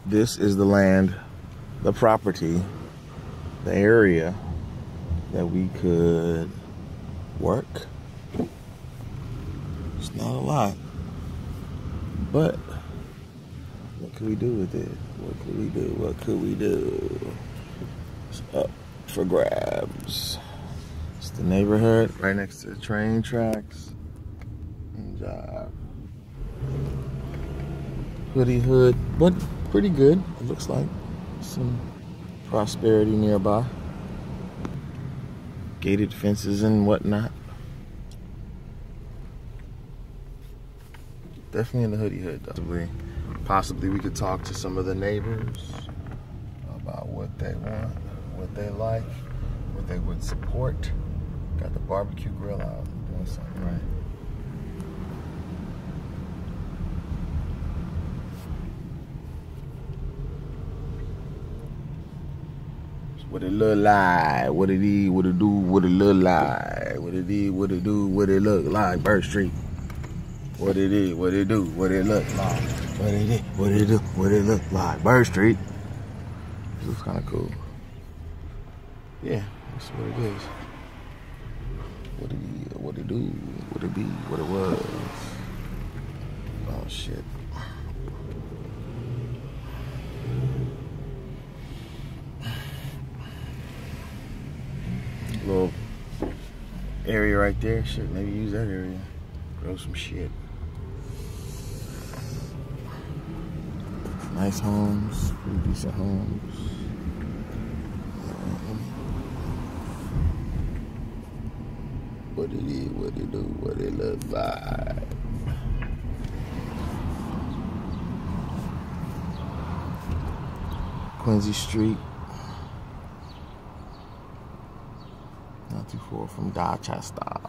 This is the land, the property, the area that we could work. It's not a lot, but what could we do with it? What could we do? What could we do? It's up for grabs. It's the neighborhood right next to the train tracks. Good job. Hoodie hood, but pretty good. It looks like some prosperity nearby. Gated fences and whatnot. Definitely in the hoodie hood, though. Possibly we could talk to some of the neighbors about what they want, what they like, what they would support. Got the barbecue grill out, doing something right. What it look like, what it is, what it do, what it look like, what it is, what it do, what it look like, Bird Street. What it is, what it do, what it look like, what it is, what it do, what it look like, Bird Street. This looks kind of cool. Yeah, that's what it is. What it is, what it do, what it be, what it was. Oh shit. Little area right there. Shit, maybe use that area. Grow some shit. Nice homes, pretty decent homes. What it is, what it do, what it look like. Quincy Street. Not too far from Dorchester.